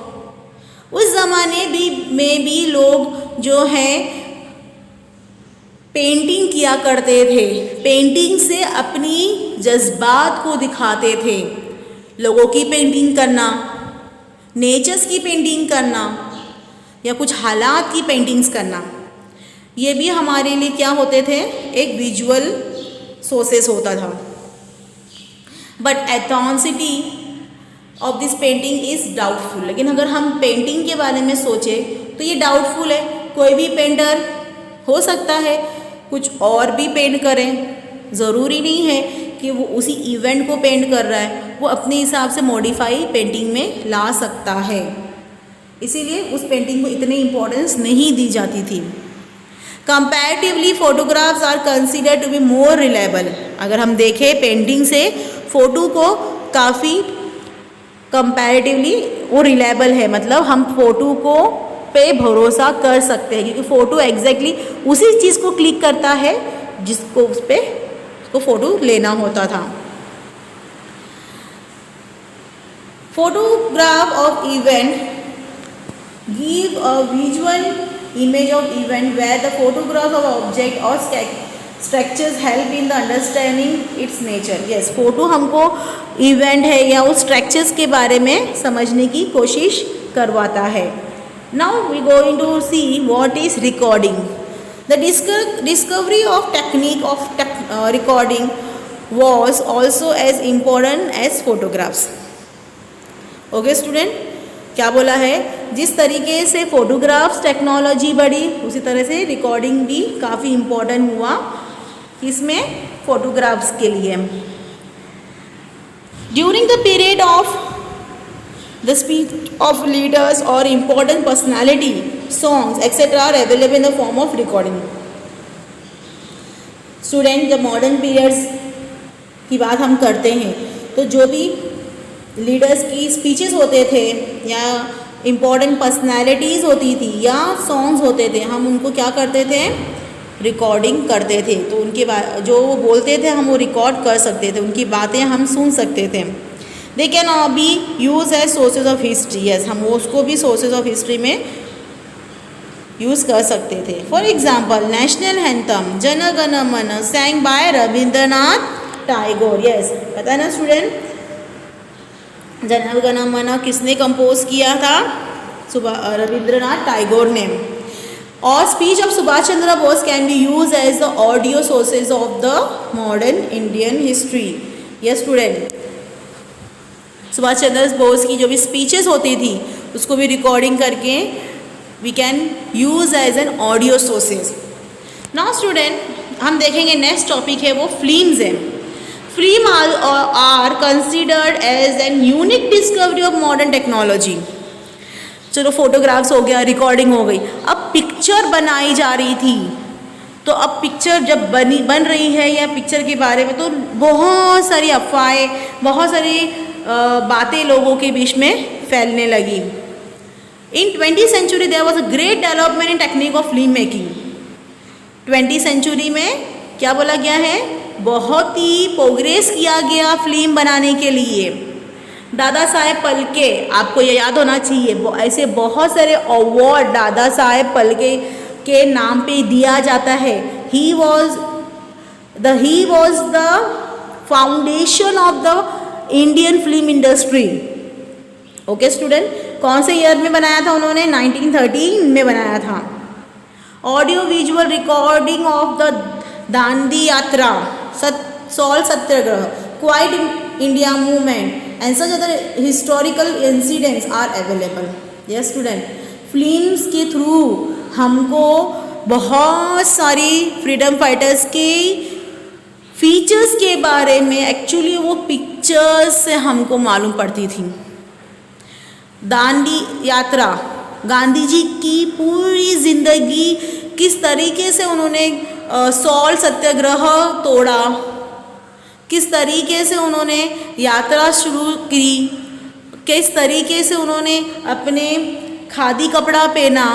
उस ज़माने में भी लोग जो हैं पेंटिंग किया करते थे, पेंटिंग से अपनी जज्बात को दिखाते थे। लोगों की पेंटिंग करना, नेचर्स की पेंटिंग करना, या कुछ हालात की पेंटिंग्स करना, ये भी हमारे लिए क्या होते थे, एक विजुअल सोर्सेस होता था। But authenticity of this painting is doubtful. लेकिन अगर हम पेंटिंग के बारे में सोचें तो ये डाउटफुल है। कोई भी पेंटर हो सकता है कुछ और भी पेंट करें, ज़रूरी नहीं है कि वो उसी इवेंट को पेंट कर रहा है, वो अपने हिसाब से मॉडिफाई पेंटिंग में ला सकता है। इसीलिए उस पेंटिंग को इतनी इम्पोर्टेंस नहीं दी जाती थी। Comparatively photographs are considered to be more reliable. अगर हम देखें पेंटिंग से फ़ोटो को काफ़ी कंपैरेटिवली वो रिलायबल है, मतलब हम फ़ोटो को पे भरोसा कर सकते हैं, क्योंकि फ़ोटो एग्जैक्टली उसी चीज़ को क्लिक करता है जिसको उस पर उसको फ़ोटो लेना होता था। Photograph of event give a visual image of event where the photograph of object or structures help in the understanding its nature. Yes, photo हमको इवेंट है या उस स्ट्रक्चर्स के बारे में समझने की कोशिश करवाता है। Now we going to see what is recording. The discovery of technique of recording was also as important as photographs. Okay student, क्या बोला है, जिस तरीके से फोटोग्राफ्स टेक्नोलॉजी बढ़ी उसी तरह से रिकॉर्डिंग भी काफ़ी इम्पोर्टेंट हुआ, इसमें फोटोग्राफ्स के लिए। During the period of the speech of leaders और important personality, songs etcetera are available in the form of recording. Student, जब मॉडर्न पीरियड्स की बात हम करते हैं तो जो भी लीडर्स की स्पीचेस होते थे या इम्पोर्टेंट पर्सनैलिटीज़ होती थी या सॉन्ग्स होते थे, हम उनको क्या करते थे, रिकॉर्डिंग करते थे। तो उनके जो वो बोलते थे हम वो रिकॉर्ड कर सकते थे, उनकी बातें हम सुन सकते थे। They can be use as sources of history. Yes, हम उसको भी सोर्सेज ऑफ हिस्ट्री में यूज़ कर सकते थे। For example, national anthem Jana Gana Mana sang by Rabindranath Tagore. Yes, पता है ना स्टूडेंट, जन गण मन किसने कंपोज किया था, रविंद्रनाथ टैगोर ने। और speech of Subhash Chandra Bose can be use as the audio sources of the modern Indian history. Yes student, Subhash Chandra Bose की जो भी स्पीचेस होती थी उसको भी रिकॉर्डिंग करके we can use as an audio sources. Now student, हम देखेंगे नेक्स्ट टॉपिक है वो फिल्म्स है। Film are considered as an unique discovery of modern technology. चलो फोटोग्राफ्स हो गया, रिकॉर्डिंग हो गई, अब पिक्चर बनाई जा रही थी। तो अब पिक्चर जब बन रही है या पिक्चर के बारे में, तो बहुत सारी अफवाहें, बहुत सारी बातें लोगों के बीच में फैलने लगी। In 20th century there was a great development in technique of film making. 20th century में क्या बोला गया है, बहुत ही प्रोग्रेस किया गया फिल्म बनाने के लिए। दादा साहेब फाल्के, आपको ये याद होना चाहिए, ऐसे बहुत सारे अवार्ड दादा साहेब फाल्के के नाम पे दिया जाता है। ही was the foundation of the Indian film industry. Okay student, कौन से ईयर में बनाया था उन्होंने? 1913 में बनाया था। Audio visual recording of the Dandi Yatra, salt Satyagraha, quit India movement and such other historical incidents are available. Yes student, films के थ्रू हमको बहुत सारी फ्रीडम फाइटर्स के फीचर्स के बारे में एक्चुअली वो पिक्चर्स से हमको मालूम पड़ती थी। दांडी यात्रा, गांधी जी की पूरी जिंदगी किस तरीके से उन्होंने सॉल्ट सत्याग्रह तोड़ा, किस तरीके से उन्होंने यात्रा शुरू की, किस तरीके से उन्होंने अपने खादी कपड़ा पहना।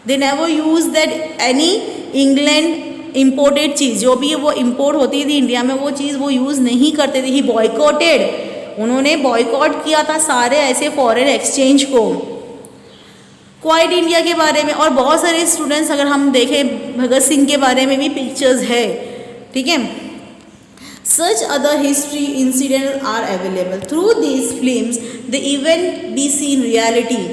They never use that any England imported चीज़, जो भी वो इम्पोर्ट होती थी इंडिया में वो चीज़ वो यूज़ नहीं करते थे। ही बॉयकॉटेड, उन्होंने बॉयकॉट किया था सारे ऐसे फॉरेन एक्सचेंज को। क्वाइट इंडिया के बारे में और बहुत सारे स्टूडेंट्स, अगर हम देखें भगत सिंह के बारे में भी पिक्चर्स है, ठीक है। Such other history incident are available through these films, the event be seen reality.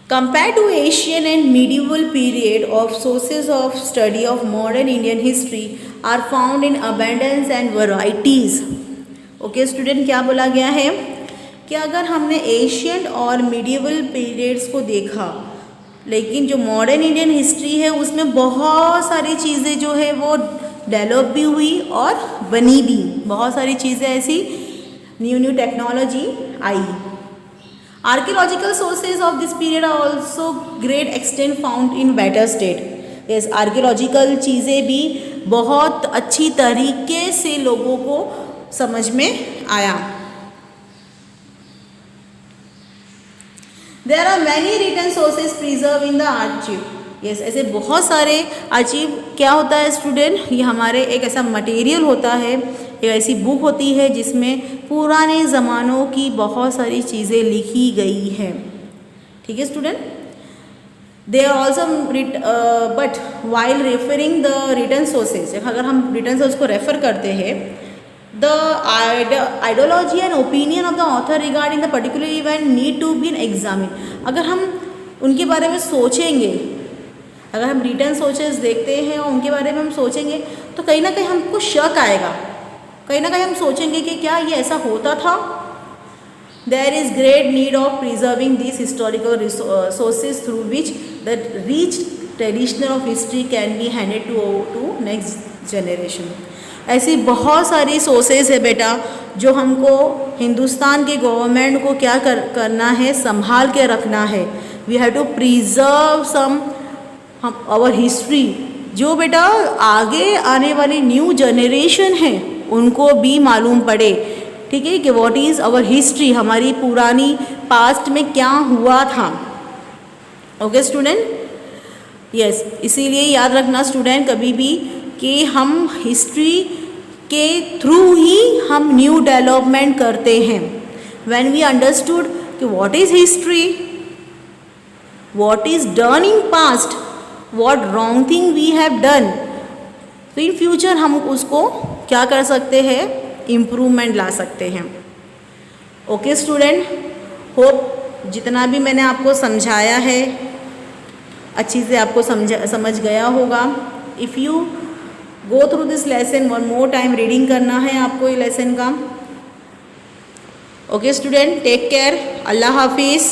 Compared to Asian and medieval period of sources of study of modern Indian history are found in abundance and varieties. Okay student, क्या बोला गया है कि अगर हमने Asian और medieval periods को देखा, लेकिन जो मॉडर्न इंडियन हिस्ट्री है उसमें बहुत सारी चीज़ें जो है वो डेवलप भी हुई और बनी भी। बहुत सारी चीज़ें ऐसी new technology I. Archaeological sources of this period are also great extent found in better state. Yes, archaeological चीज़ें भी बहुत अच्छी तरीके से लोगों को समझ में आया। There are many written sources preserved in the archive. Yes, ऐसे बहुत सारे archive क्या होता है स्टूडेंट, ये हमारे एक ऐसा मटेरियल होता है, एक ऐसी बुक होती है जिसमें पुराने ज़मानों की बहुत सारी चीज़ें लिखी गई हैं। ठीक है student, they are also but while referring the written sources, अगर हम रिटर्न सोर्स को रेफर करते हैं, the ideology and opinion of the author regarding the particular event need to be examine. अगर हम उनके बारे में सोचेंगे, अगर हम रिटर्न सोर्सेज देखते हैं और उनके बारे में हम सोचेंगे तो कहीं ना कहीं हमको शक आएगा, कहीं ना कहीं हम सोचेंगे कि क्या ये ऐसा होता था। There is great need of preserving this historical sources through which the rich traditional of history can be handed to next generation. ऐसी बहुत सारी सोर्सेज है बेटा जो हमको हिंदुस्तान के गवर्नमेंट को क्या करना है, संभाल के रखना है। We have to preserve some our history, जो बेटा आगे आने वाली न्यू जनरेशन है उनको भी मालूम पड़े, ठीक है, कि व्हाट इज़ आवर हिस्ट्री, हमारी पुरानी पास्ट में क्या हुआ था। ओके स्टूडेंट, यस, इसीलिए याद रखना स्टूडेंट कभी भी कि हम हिस्ट्री के थ्रू ही हम न्यू डेवलपमेंट करते हैं। व्हेन वी अंडरस्टूड कि what is history, what is done in past, what wrong thing we have done, तो इन फ्यूचर हम उसको क्या कर सकते हैं, इम्प्रूवमेंट ला सकते हैं। ओके स्टूडेंट, होप जितना भी मैंने आपको समझाया है अच्छी से आपको समझ गया होगा। If you go through this lesson one more time, reading करना है आपको ये लेसन का। ओके स्टूडेंट, टेक केयर, अल्लाह हाफिज़।